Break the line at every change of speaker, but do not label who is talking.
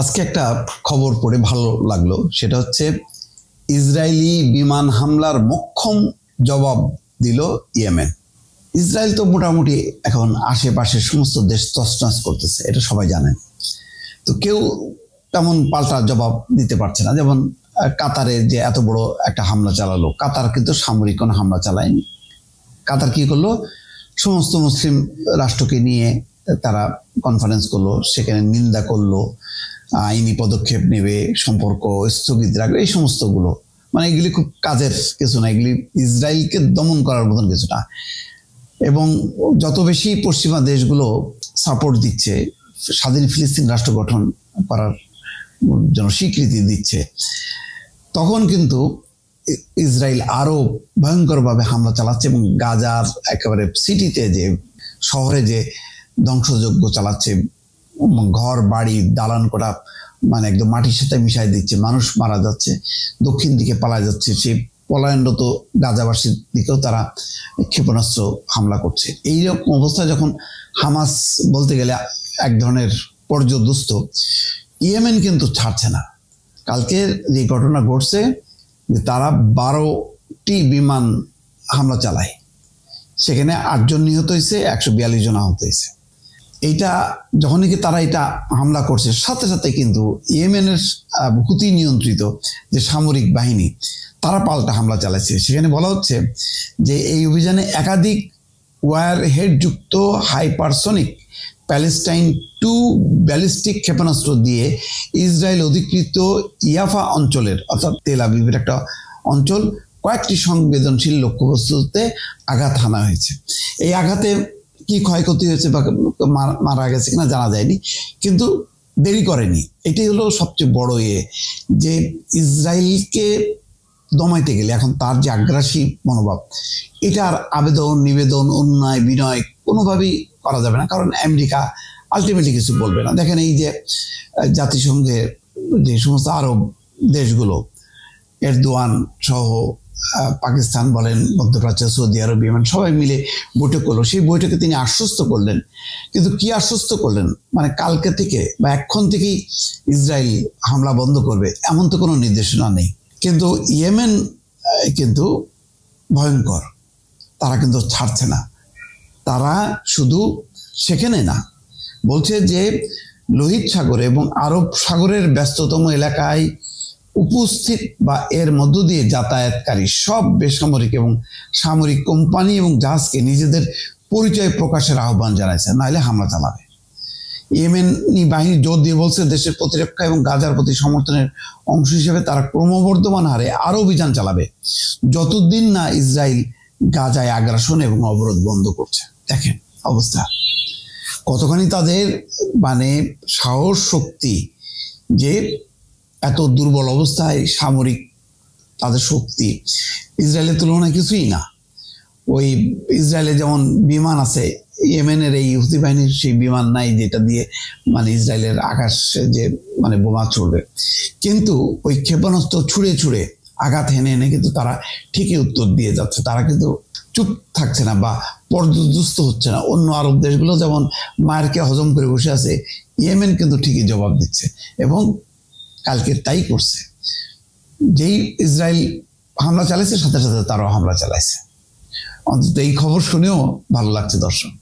আজকে একটা খবর পড়ে ভালো লাগলো, সেটা হচ্ছে ইসরায়েলি বিমান হামলার মোক্ষম জবাব দিল ইয়েমেন। ইসরায়েল তো মোটামুটি এখন আশেপাশের সমস্ত দেশ তছনছ করতেছে, এটা সবাই জানেন। তো কেউ তেমন পাল্টা জবাব দিতে পারছে না। যেমন কাতারে যে এত বড় একটা হামলা চালালো, কাতার কিন্তু সামরিক কোনো হামলা চালায়নি। কাতার কি করলো, সমস্ত মুসলিম রাষ্ট্রকে নিয়ে তারা কনফারেন্স করলো, সেখানে নিন্দা করলো, আইনি পদক্ষেপ নেবে, সম্পর্ক স্থগিত রাখবে, এই সমস্তগুলো। মানে এগুলি খুব কাজের কিছু না, এগুলি ইসরায়েলকে দমন করার মতন কিছু না। এবং যত বেশি পশ্চিমা দেশগুলো সাপোর্ট দিচ্ছে, স্বাধীন ফিলিস্তিন রাষ্ট্র গঠন করার জন্য স্বীকৃতি দিচ্ছে, তখন কিন্তু ইসরায়েল আরো ভয়ঙ্করভাবে হামলা চালাচ্ছে এবং গাজার একেবারে সিটিতে, যে শহরে যে ধ্বংসযজ্ঞ চালাচ্ছে, ঘর বাড়ি দালান করা মানে একদম মাটির সাথে মিশাই দিচ্ছে, মানুষ মারা যাচ্ছে, দক্ষিণ দিকে পালা যাচ্ছে, সেই পলায়নরত গাজাবাসীর দিকেও তারা ক্ষেপণাস্ত্র হামলা করছে। এইরকম অবস্থায় যখন হামাস বলতে গেলে এক ধরনের পর্যদুস্ত, ইয়েমেন কিন্তু ছাড়ছে না। কালকের যে ঘটনা ঘটছে, যে তারা 12টি বিমান হামলা চালায়, সেখানে 8 জন নিহত হয়েছে, 142 জন আহত হয়েছে। এইটা যখনই কি তারা এটা হামলা করছে, সাথে সাথে কিন্তু ইয়েমেনের হুতি নিয়ন্ত্রিত যে সামরিক বাহিনী, তারা পাল্টা হামলা চালাচ্ছে। সেখানে বলা হচ্ছে যে এই অভিযানে একাধিক ওয়ার হেডযুক্ত হাইপারসনিক প্যালেস্টাইন 2 ব্যালিস্টিক ক্ষেপণাস্ত্র দিয়ে ইসরায়েল অধিকৃত ইয়াফা অঞ্চলের, অর্থাৎ তেল আবিবের একটা অঞ্চল, কয়েকটি সংবেদনশীল লক্ষ্যবস্তুতে আঘাত হানা হয়েছে। এই আঘাতে কি ক্ষয়ক্ষতি হয়েছে বা মারা গেছে কিনা জানা যায়নি, কিন্তু দেরি করেনি। এটাই হলো সবচেয়ে বড় যে ইসরায়েলকে দমাইতে গেলে এখন তার যে আগ্রাসী মনোভাব, এটার আবেদন নিবেদন অন্যায় বিনয় কোনোভাবেই করা যাবে না, কারণ আমেরিকা আলটিমেটলি কিছু বলবে না। দেখেন এই যে জাতিসংঘের যে সমস্ত আরব দেশগুলো, এরদোয়ান সহ পাকিস্তান বলেন, মধ্যপ্রাচ্য, সৌদি আরব, ইয়েমেন, সবাই মিলে বৈঠক করলো। সেই বৈঠকে তিনি আশ্বস্ত করলেন, কিন্তু কি আশ্বস্ত করলেন, মানে কালকে থেকে বা এখন থেকেই ইসরায়েল হামলা বন্ধ করবে এমন তো কোনো নির্দেশনা নেই। কিন্তু ইয়েমেন কিন্তু ভয়ঙ্কর, তারা কিন্তু ছাড়ছে না। তারা শুধু সেখানে না, বলছে যে লোহিত সাগরে এবং আরব সাগরের ব্যস্ততম এলাকায় উপস্থিত বা এর মধ্য দিয়ে যাতায়াতকারী সব বেসামরিক এবং সামরিক কোম্পানি এবং জাহাজকে নিজেদের পরিচয় প্রকাশের আহ্বান জানাইছে, নাহলে হামলা চালাবে। ইয়েমেনি বাহিনী জোর দিয়ে বলছে দেশের প্রতিরক্ষা এবং গাজার প্রতি সমর্থনের অংশ হিসেবে তারা ক্রমবর্ধমান হারে আরো অভিযান চালাবে, যতদিন না ইসরায়েল গাজায় আগ্রাসন এবং অবরোধ বন্ধ করছে। দেখেন অবস্থা কতখানি তাদের মানে সাহস শক্তি, যে এত দুর্বল অবস্থায় সামরিক তাদের শক্তি ইসরায়েলের তুলনায় কিছুই না। ওই ইসরায়েলে যেমন বিমান আছে, ইয়েমেনের এই হুতি বাহিনীর সেই বিমান নাই যেটা দিয়ে মানে ইসরায়েলের আকাশে যে মানে বোমা ছুড়বে, কিন্তু ওই ক্ষেপণাস্ত্র ছুঁড়ে ছুঁড়ে আঘাত হেনে এনে কিন্তু তারা ঠিকই উত্তর দিয়ে যাচ্ছে। তারা কিন্তু চুপ থাকছে না বা পর্যদুস্ত হচ্ছে না। অন্য আরব দেশগুলো যেমন মায়েরকে হজম করে বসে আছে, ইয়েমেন কিন্তু ঠিকই জবাব দিচ্ছে এবং কালকে তাই করছে। যেই ইসরায়েল হামলা চালাইছে, সাথে সাথে তারাও হামলা চালাইছে। অন্তত এই খবর শুনেও ভালো লাগছে দর্শক।